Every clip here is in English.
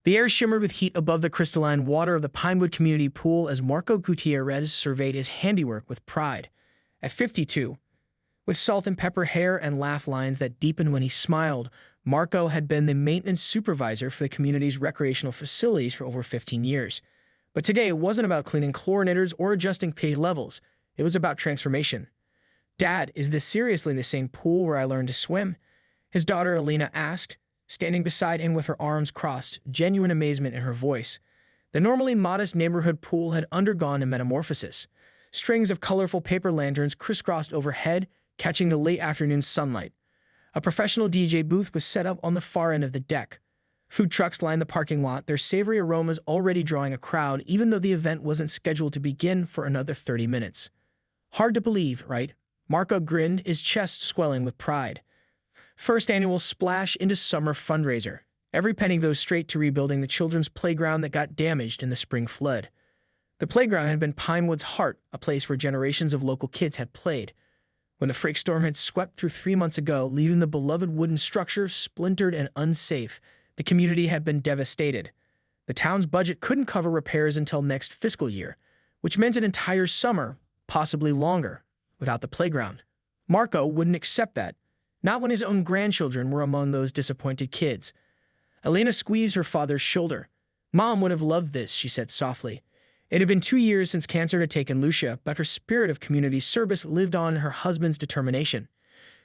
The air shimmered with heat above the crystalline water of the Pinewood Community Pool as Marco Gutierrez surveyed his handiwork with pride. At 52, with salt and pepper hair and laugh lines that deepened when he smiled, Marco had been the maintenance supervisor for the community's recreational facilities for over 15 years. But today it wasn't about cleaning chlorinators or adjusting pH levels. It was about transformation. "Dad, is this seriously the same pool where I learned to swim?" his daughter Alina asked, standing beside him with her arms crossed, genuine amazement in her voice. The normally modest neighborhood pool had undergone a metamorphosis. Strings of colorful paper lanterns crisscrossed overhead, catching the late afternoon sunlight. A professional DJ booth was set up on the far end of the deck. Food trucks lined the parking lot, their savory aromas already drawing a crowd, even though the event wasn't scheduled to begin for another 30 minutes. Hard to believe, right? Marco grinned, his chest swelling with pride. First annual Splash into Summer fundraiser. Every penny goes straight to rebuilding the children's playground that got damaged in the spring flood. The playground had been Pinewood's heart, a place where generations of local kids had played. When the freak storm had swept through 3 months ago, leaving the beloved wooden structure splintered and unsafe, the community had been devastated. The town's budget couldn't cover repairs until next fiscal year, which meant an entire summer, possibly longer, without the playground. Marco wouldn't accept that, not when his own grandchildren were among those disappointed kids. Elena squeezed her father's shoulder. "Mom would have loved this," she said softly. It had been 2 years since cancer had taken Lucia, but her spirit of community service lived on in her husband's determination.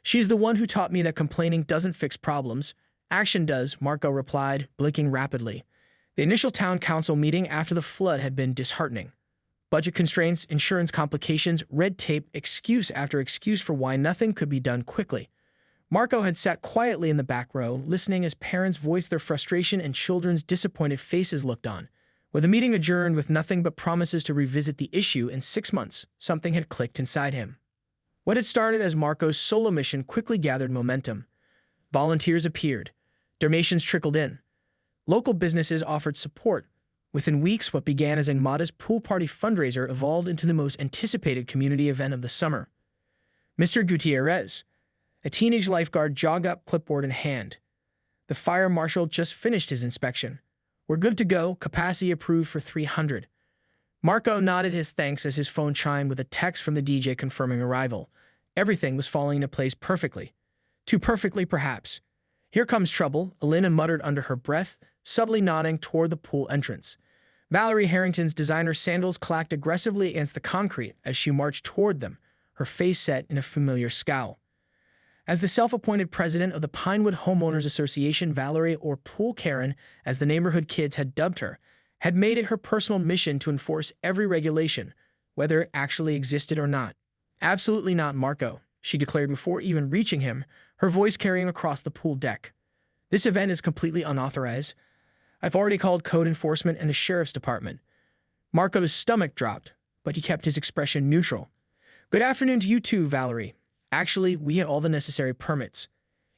"She's the one who taught me that complaining doesn't fix problems. Action does," Marco replied, blinking rapidly. The initial town council meeting after the flood had been disheartening. Budget constraints, insurance complications, red tape, excuse after excuse for why nothing could be done quickly. Marco had sat quietly in the back row, listening as parents voiced their frustration and children's disappointed faces looked on. With the meeting adjourned with nothing but promises to revisit the issue in 6 months, something had clicked inside him. What had started as Marco's solo mission quickly gathered momentum. Volunteers appeared. Donations trickled in. Local businesses offered support. Within weeks, what began as a modest pool party fundraiser evolved into the most anticipated community event of the summer. Mr. Gutierrez, a teenage lifeguard, jogged up, clipboard in hand. The fire marshal just finished his inspection. "We're good to go, capacity approved for 300. Marco nodded his thanks as his phone chimed with a text from the DJ confirming arrival. Everything was falling into place perfectly. Too perfectly, perhaps. "Here comes trouble," Elena muttered under her breath, subtly nodding toward the pool entrance. Valerie Harrington's designer sandals clacked aggressively against the concrete as she marched toward them, her face set in a familiar scowl. As the self-appointed president of the Pinewood Homeowners Association, Valerie, or Pool Karen, as the neighborhood kids had dubbed her, had made it her personal mission to enforce every regulation, whether it actually existed or not. "Absolutely not, Marco," she declared before even reaching him, her voice carrying across the pool deck. "This event is completely unauthorized. I've already called code enforcement and the sheriff's department." Marco's stomach dropped, but he kept his expression neutral. "Good afternoon to you too, Valerie. Actually, we had all the necessary permits."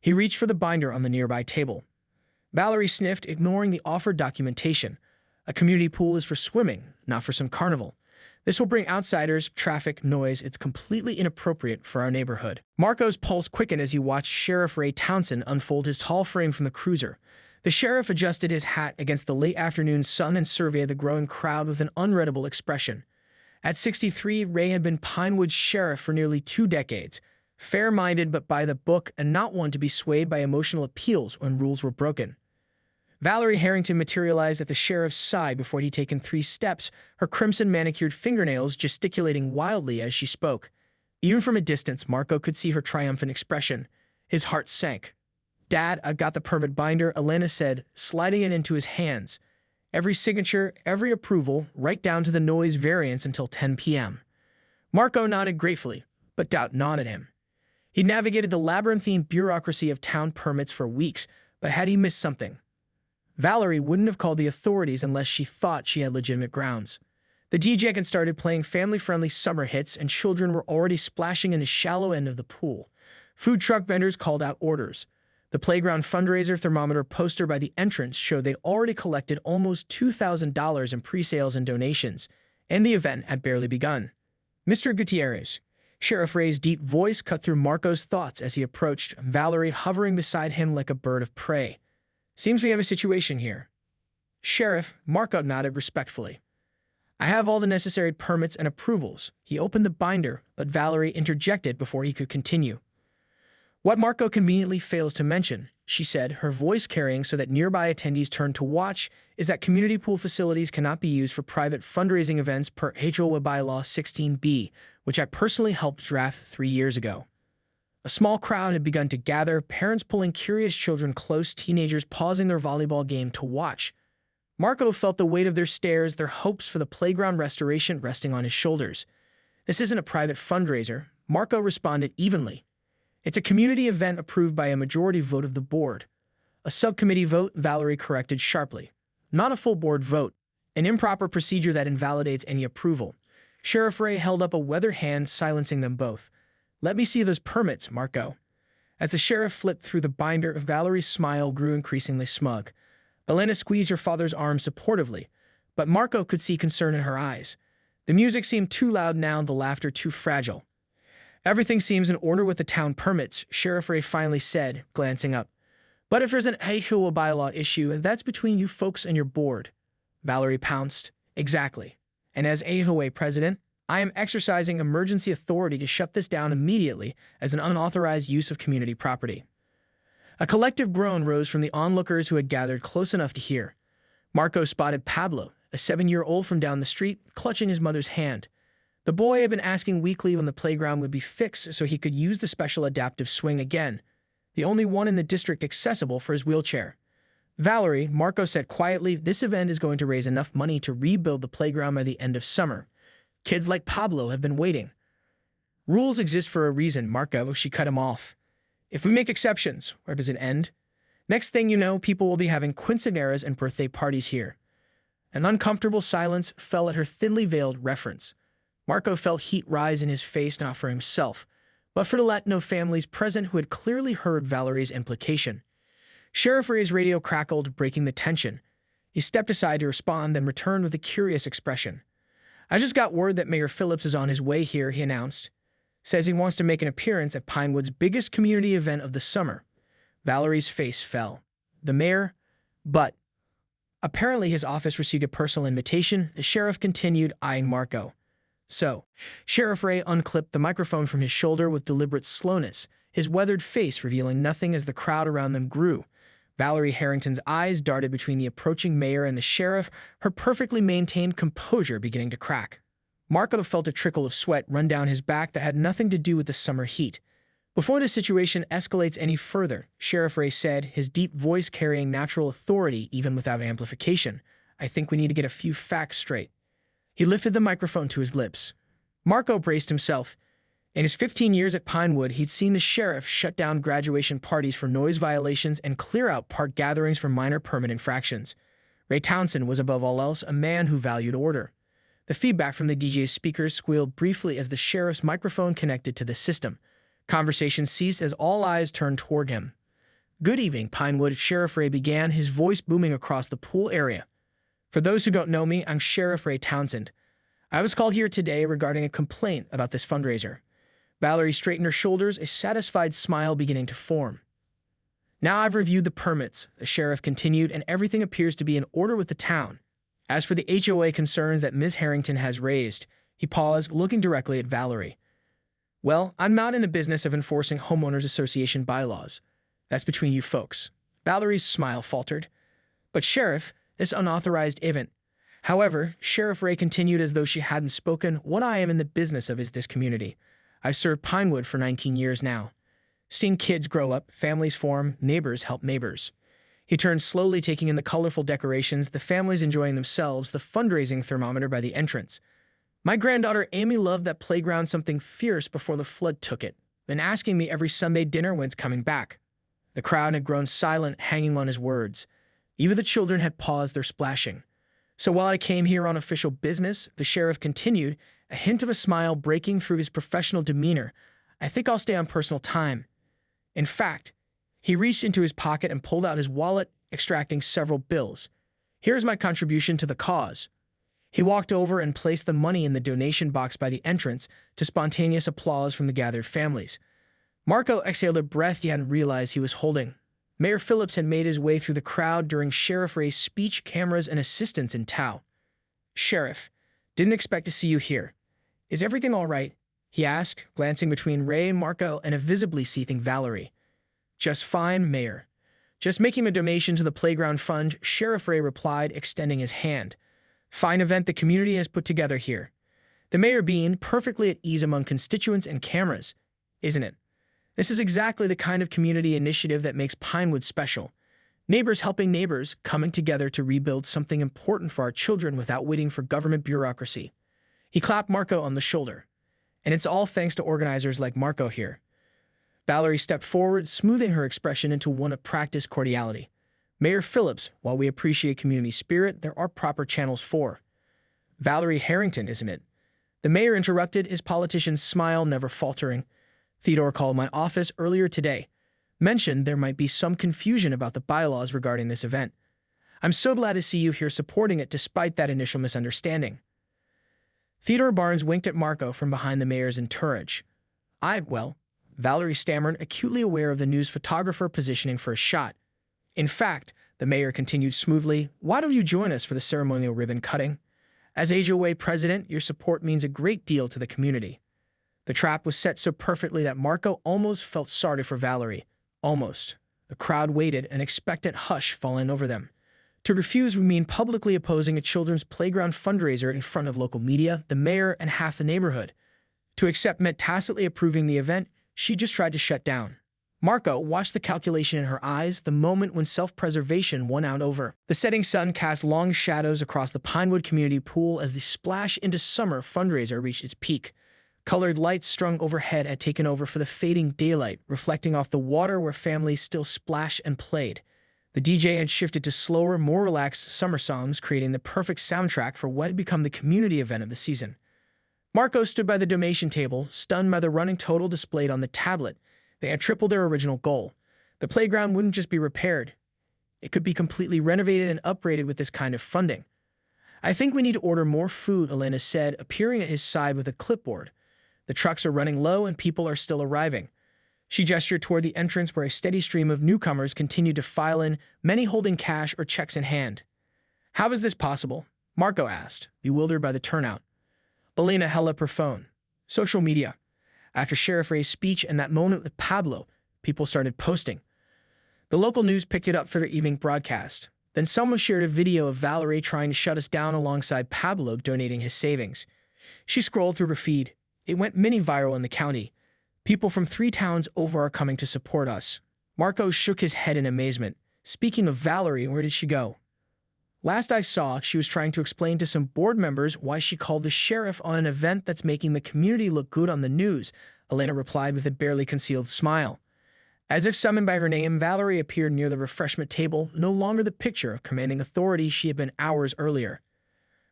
He reached for the binder on the nearby table. Valerie sniffed, ignoring the offered documentation. "A community pool is for swimming, not for some carnival. This will bring outsiders, traffic, noise. It's completely inappropriate for our neighborhood." Marco's pulse quickened as he watched Sheriff Ray Townsend unfold his tall frame from the cruiser. The sheriff adjusted his hat against the late afternoon sun and surveyed the growing crowd with an unreadable expression. At 63, Ray had been Pinewood's sheriff for nearly 2 decades. Fair-minded but by the book and not one to be swayed by emotional appeals when rules were broken. Valerie Harrington materialized at the sheriff's side before he'd taken 3 steps, her crimson-manicured fingernails gesticulating wildly as she spoke. Even from a distance, Marco could see her triumphant expression. His heart sank. "Dad, I've got the permit binder," Elena said, sliding it into his hands. "Every signature, every approval, right down to the noise variance until 10 p.m. Marco nodded gratefully, but doubt gnawed at him. He'd navigated the labyrinthine bureaucracy of town permits for weeks, but had he missed something? Valerie wouldn't have called the authorities unless she thought she had legitimate grounds. The DJ had started playing family-friendly summer hits, and children were already splashing in the shallow end of the pool. Food truck vendors called out orders. The playground fundraiser thermometer poster by the entrance showed they already collected almost $2,000 in pre-sales and donations, and the event had barely begun. "Mr. Gutierrez." Sheriff Ray's deep voice cut through Marco's thoughts as he approached, Valerie hovering beside him like a bird of prey. "Seems we have a situation here." Sheriff, Marco nodded respectfully. I have all the necessary permits and approvals. He opened the binder, but Valerie interjected before he could continue. What Marco conveniently fails to mention, she said, her voice carrying so that nearby attendees turned to watch, is that community pool facilities cannot be used for private fundraising events per HOA bylaw 16B, which I personally helped draft 3 years ago. A small crowd had begun to gather, parents pulling curious children close, teenagers pausing their volleyball game to watch. Marco felt the weight of their stares, their hopes for the playground restoration resting on his shoulders. This isn't a private fundraiser, Marco responded evenly. It's a community event approved by a majority vote of the board. A subcommittee vote, Valerie corrected sharply. Not a full board vote, an improper procedure that invalidates any approval. Sheriff Ray held up a weathered hand, silencing them both. Let me see those permits, Marco. As the sheriff flipped through the binder, Valerie's smile grew increasingly smug. Elena squeezed her father's arm supportively, but Marco could see concern in her eyes. The music seemed too loud now, the laughter too fragile. Everything seems in order with the town permits, Sheriff Ray finally said, glancing up. But if there's an HOA bylaw issue, that's between you folks and your board. Valerie pounced. Exactly. And as HOA president, I am exercising emergency authority to shut this down immediately as an unauthorized use of community property. A collective groan rose from the onlookers who had gathered close enough to hear. Marco spotted Pablo, a 7-year-old from down the street, clutching his mother's hand. The boy had been asking weekly when the playground would be fixed so he could use the special adaptive swing again, the only one in the district accessible for his wheelchair. Valerie, Marco said quietly, this event is going to raise enough money to rebuild the playground by the end of summer. Kids like Pablo have been waiting. Rules exist for a reason, Marco, she cut him off. If we make exceptions, where does it end? Next thing you know, people will be having quinceañeras and birthday parties here. An uncomfortable silence fell at her thinly veiled reference. Marco felt heat rise in his face, not for himself, but for the Latino families present who had clearly heard Valerie's implication. Sheriff Ray's radio crackled, breaking the tension. He stepped aside to respond, then returned with a curious expression. I just got word that Mayor Phillips is on his way here, he announced. Says he wants to make an appearance at Pinewood's biggest community event of the summer. Valerie's face fell. The mayor? But apparently his office received a personal invitation, the sheriff continued, eyeing Marco. So, Sheriff Ray unclipped the microphone from his shoulder with deliberate slowness, his weathered face revealing nothing as the crowd around them grew. Valerie Harrington's eyes darted between the approaching mayor and the sheriff, her perfectly maintained composure beginning to crack. Marco felt a trickle of sweat run down his back that had nothing to do with the summer heat. Before the situation escalates any further, Sheriff Ray said, his deep voice carrying natural authority even without amplification, I think we need to get a few facts straight. He lifted the microphone to his lips. Marco braced himself. In his 15 years at Pinewood, he'd seen the sheriff shut down graduation parties for noise violations and clear out park gatherings for minor permit infractions. Ray Townsend was above all else a man who valued order. The feedback from the DJ's speakers squealed briefly as the sheriff's microphone connected to the system. Conversation ceased as all eyes turned toward him. Good evening, Pinewood, Sheriff Ray began, his voice booming across the pool area. For those who don't know me, I'm Sheriff Ray Townsend. I was called here today regarding a complaint about this fundraiser. Valerie straightened her shoulders, a satisfied smile beginning to form. Now I've reviewed the permits, the sheriff continued, and everything appears to be in order with the town. As for the HOA concerns that Ms. Harrington has raised, he paused, looking directly at Valerie. Well, I'm not in the business of enforcing homeowners association bylaws. That's between you folks. Valerie's smile faltered. But Sheriff, this unauthorized event. However, Sheriff Ray continued as though she hadn't spoken, what I am in the business of is this community. I've served Pinewood for 19 years now. Seen kids grow up, families form, neighbors help neighbors. He turned slowly, taking in the colorful decorations, the families enjoying themselves, the fundraising thermometer by the entrance. My granddaughter Amy loved that playground something fierce before the flood took it, been asking me every Sunday dinner when it's coming back. The crowd had grown silent, hanging on his words. Even the children had paused their splashing. So while I came here on official business, the sheriff continued, a hint of a smile breaking through his professional demeanor, I think I'll stay on personal time. In fact, he reached into his pocket and pulled out his wallet, extracting several bills. Here's my contribution to the cause. He walked over and placed the money in the donation box by the entrance, to spontaneous applause from the gathered families. Marco exhaled a breath he hadn't realized he was holding. Mayor Phillips had made his way through the crowd during Sheriff Ray's speech, cameras, and assistants in tow. "Sheriff, didn't expect to see you here. Is everything all right?" he asked, glancing between Ray and Marco and a visibly seething Valerie. "Just fine, Mayor. Just making a donation to the playground fund," Sheriff Ray replied, extending his hand. "Fine event the community has put together here. The mayor being perfectly at ease among constituents and cameras, isn't it? This is exactly the kind of community initiative that makes Pinewood special. Neighbors helping neighbors, coming together to rebuild something important for our children without waiting for government bureaucracy." He clapped Marco on the shoulder. "And it's all thanks to organizers like Marco here." Valerie stepped forward, smoothing her expression into one of practiced cordiality. "Mayor Phillips, while we appreciate community spirit, there are proper channels for—" "Valerie Harrington, isn't it?" The mayor interrupted, his politician's smile never faltering. "Theodore called my office earlier today. Mentioned there might be some confusion about the bylaws regarding this event. I'm so glad to see you here supporting it despite that initial misunderstanding." Theodore Barnes winked at Marco from behind the mayor's entourage. Well, Valerie stammered, acutely aware of the news photographer positioning for a shot. "In fact," the mayor continued smoothly, "why don't you join us for the ceremonial ribbon cutting? As HOA president, your support means a great deal to the community." The trap was set so perfectly that Marco almost felt sorry for Valerie. Almost. The crowd waited, an expectant hush falling over them. To refuse would mean publicly opposing a children's playground fundraiser in front of local media, the mayor, and half the neighborhood. To accept meant tacitly approving the event she just tried to shut down. Marco watched the calculation in her eyes, the moment when self-preservation won out over. The setting sun cast long shadows across the Pinewood community pool as the Splash into Summer fundraiser reached its peak. Colored lights strung overhead had taken over for the fading daylight, reflecting off the water where families still splashed and played. The DJ had shifted to slower, more relaxed summer songs, creating the perfect soundtrack for what had become the community event of the season. Marco stood by the donation table, stunned by the running total displayed on the tablet. They had tripled their original goal. The playground wouldn't just be repaired. It could be completely renovated and upgraded with this kind of funding. "I think we need to order more food," Elena said, appearing at his side with a clipboard. "The trucks are running low and people are still arriving." She gestured toward the entrance where a steady stream of newcomers continued to file in, many holding cash or checks in hand. "How is this possible?" Marco asked, bewildered by the turnout. Elena held up her phone. "Social media." After Sheriff Ray's speech and that moment with Pablo, people started posting. The local news picked it up for their evening broadcast. Then someone shared a video of Valerie trying to shut us down alongside Pablo donating his savings. She scrolled through her feed. It went mini-viral in the county. "People from 3 towns over are coming to support us." Marco shook his head in amazement. "Speaking of Valerie, where did she go?" "Last I saw, she was trying to explain to some board members why she called the sheriff on an event that's making the community look good on the news," Elena replied with a barely concealed smile. As if summoned by her name, Valerie appeared near the refreshment table, no longer the picture of commanding authority she had been hours earlier.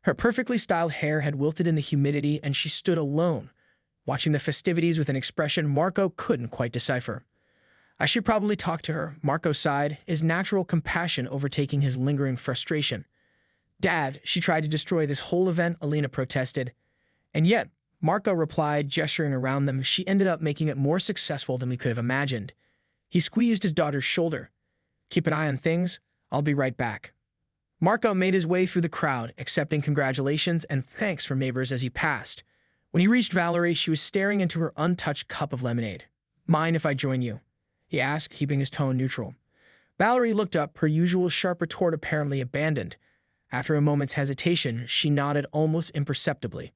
Her perfectly styled hair had wilted in the humidity, and she stood alone, watching the festivities with an expression Marco couldn't quite decipher. "I should probably talk to her," Marco sighed, his natural compassion overtaking his lingering frustration. "Dad, she tried to destroy this whole event," Elena protested. "And yet," Marco replied, gesturing around them, "she ended up making it more successful than we could have imagined." He squeezed his daughter's shoulder. "Keep an eye on things. I'll be right back." Marco made his way through the crowd, accepting congratulations and thanks from neighbors as he passed. When he reached Valerie, she was staring into her untouched cup of lemonade. "Mind if I join you?" he asked, keeping his tone neutral. Valerie looked up, her usual sharp retort apparently abandoned. After a moment's hesitation, she nodded almost imperceptibly.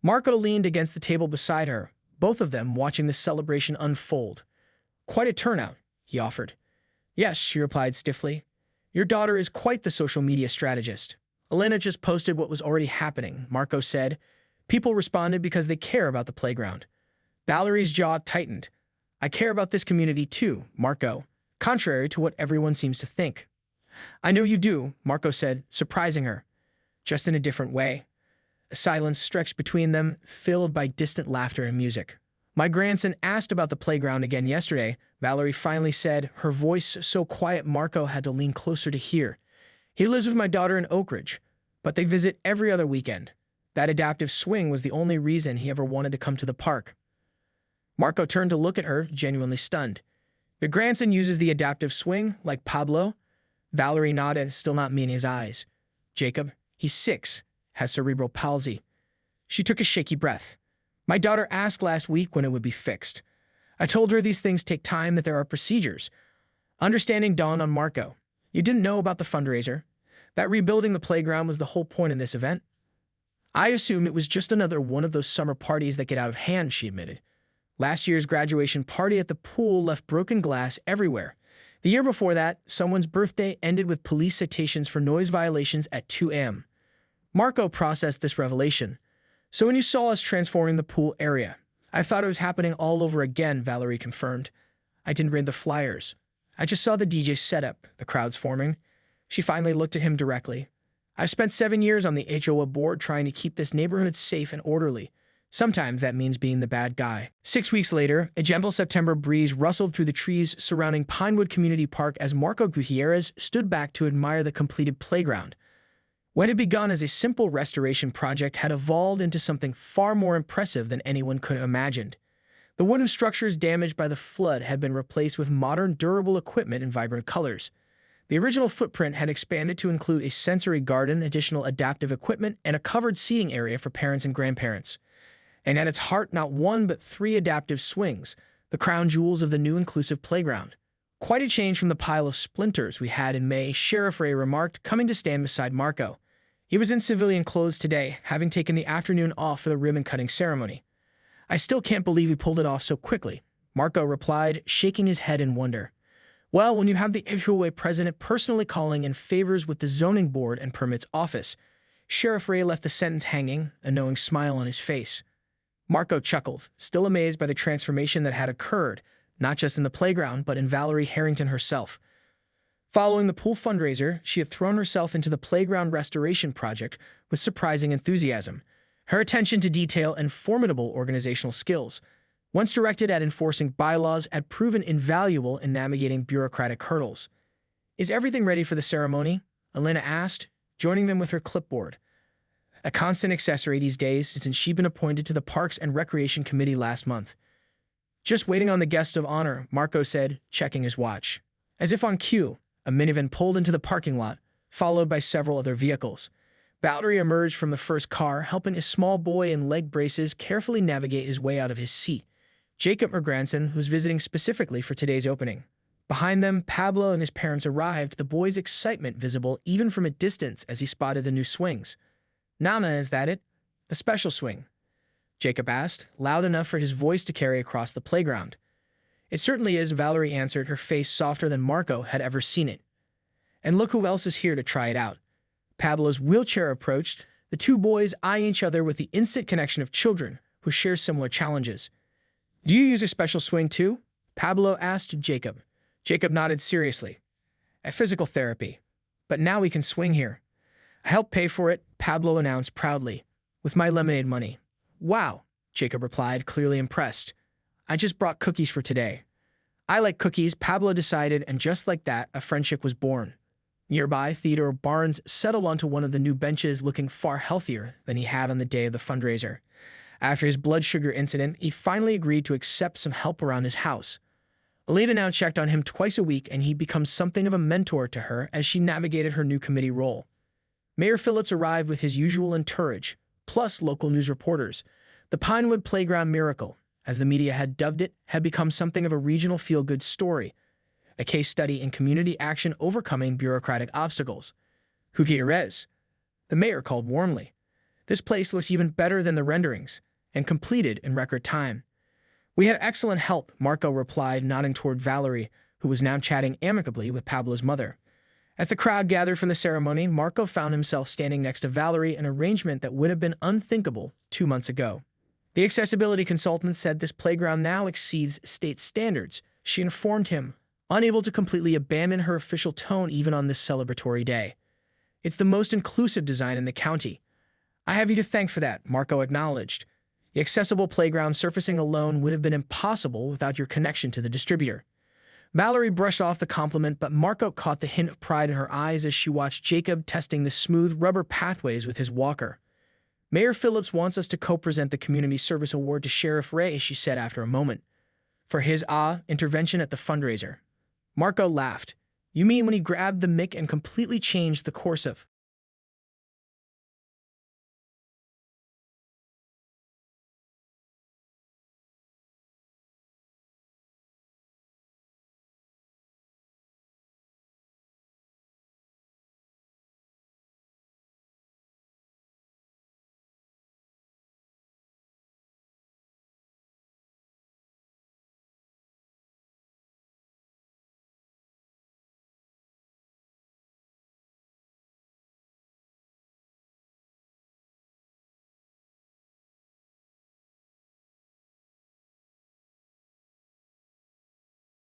Marco leaned against the table beside her, both of them watching the celebration unfold. "Quite a turnout," he offered. "Yes," she replied stiffly. "Your daughter is quite the social media strategist." "Elena just posted what was already happening," Marco said. People responded because they care about the playground. Valerie's jaw tightened. "I care about this community too, Marco, contrary to what everyone seems to think." "I know you do," Marco said, surprising her. "Just in a different way." A silence stretched between them, filled by distant laughter and music. "My grandson asked about the playground again yesterday," Valerie finally said, her voice so quiet Marco had to lean closer to hear. "He lives with my daughter in Oak Ridge, but they visit every other weekend. That adaptive swing was the only reason he ever wanted to come to the park." Marco turned to look at her, genuinely stunned. Your grandson uses the adaptive swing, like Pablo? Valerie nodded, still not meeting his eyes. Jacob, he's 6, has cerebral palsy. She took a shaky breath. My daughter asked last week when it would be fixed. I told her these things take time, that there are procedures. Understanding dawned on Marco. You didn't know about the fundraiser? That rebuilding the playground was the whole point in this event? I assumed it was just another one of those summer parties that get out of hand, she admitted. Last year's graduation party at the pool left broken glass everywhere. The year before that, someone's birthday ended with police citations for noise violations at 2 a.m. Marco processed this revelation. So when you saw us transforming the pool area, I thought it was happening all over again, Valerie confirmed. I didn't read the flyers. I just saw the DJ setup, the crowds forming. She finally looked at him directly. I've spent 7 years on the HOA board trying to keep this neighborhood safe and orderly. Sometimes that means being the bad guy. 6 weeks later, a gentle September breeze rustled through the trees surrounding Pinewood Community Park as Marco Gutierrez stood back to admire the completed playground. What had begun as a simple restoration project had evolved into something far more impressive than anyone could have imagined. The wooden structures damaged by the flood had been replaced with modern, durable equipment in vibrant colors. The original footprint had expanded to include a sensory garden, additional adaptive equipment, and a covered seating area for parents and grandparents. And at its heart, not 1 but 3 adaptive swings, the crown jewels of the new inclusive playground. Quite a change from the pile of splinters we had in May, Sheriff Ray remarked, coming to stand beside Marco. He was in civilian clothes today, having taken the afternoon off for the ribbon-cutting ceremony. I still can't believe he pulled it off so quickly, Marco replied, shaking his head in wonder. Well, when you have the HOA president personally calling in favors with the zoning board and permits office, Sheriff Ray left the sentence hanging, a knowing smile on his face. Marco chuckled, still amazed by the transformation that had occurred, not just in the playground, but in Valerie Harrington herself. Following the pool fundraiser, she had thrown herself into the playground restoration project with surprising enthusiasm. Her attention to detail and formidable organizational skills, once directed at enforcing bylaws, had proven invaluable in navigating bureaucratic hurdles. Is everything ready for the ceremony? Elena asked, joining them with her clipboard. A constant accessory these days since she'd been appointed to the Parks and Recreation Committee last month. Just waiting on the guest of honor, Marco said, checking his watch. As if on cue, a minivan pulled into the parking lot, followed by several other vehicles. Valerie emerged from the first car, helping a small boy in leg braces carefully navigate his way out of his seat. Jacob, her grandson, was visiting specifically for today's opening. Behind them, Pablo and his parents arrived, the boy's excitement visible even from a distance as he spotted the new swings. Nana, is that it? The special swing? Jacob asked, loud enough for his voice to carry across the playground. It certainly is, Valerie answered, her face softer than Marco had ever seen it. And look who else is here to try it out. Pablo's wheelchair approached, the two boys eyeing each other with the instant connection of children who share similar challenges. Do you use a special swing too? Pablo asked Jacob. Jacob nodded seriously. At physical therapy. But now we can swing here. I helped pay for it, Pablo announced proudly, with my lemonade money. Wow, Jacob replied, clearly impressed. I just brought cookies for today. I like cookies, Pablo decided, and just like that, a friendship was born. Nearby, Theodore Barnes settled onto one of the new benches looking far healthier than he had on the day of the fundraiser. After his blood sugar incident, he finally agreed to accept some help around his house. Alita now checked on him twice a week, and he becomes something of a mentor to her as she navigated her new committee role. Mayor Phillips arrived with his usual entourage, plus local news reporters. The Pinewood Playground Miracle, as the media had dubbed it, had become something of a regional feel-good story, a case study in community action overcoming bureaucratic obstacles. Gutierrez, the mayor called warmly. This place looks even better than the renderings, and completed in record time. We had excellent help, Marco replied, nodding toward Valerie, who was now chatting amicably with Pablo's mother. As the crowd gathered from the ceremony, Marco found himself standing next to Valerie, an arrangement that would have been unthinkable 2 months ago. The accessibility consultant said this playground now exceeds state standards, she informed him, unable to completely abandon her official tone even on this celebratory day. It's the most inclusive design in the county. I have you to thank for that, Marco acknowledged. The accessible playground surfacing alone would have been impossible without your connection to the distributor. Valerie brushed off the compliment, but Marco caught the hint of pride in her eyes as she watched Jacob testing the smooth rubber pathways with his walker. Mayor Phillips wants us to co-present the Community Service Award to Sheriff Ray, she said after a moment. for his intervention at the fundraiser. Marco laughed. You mean when he grabbed the mic and completely changed the course of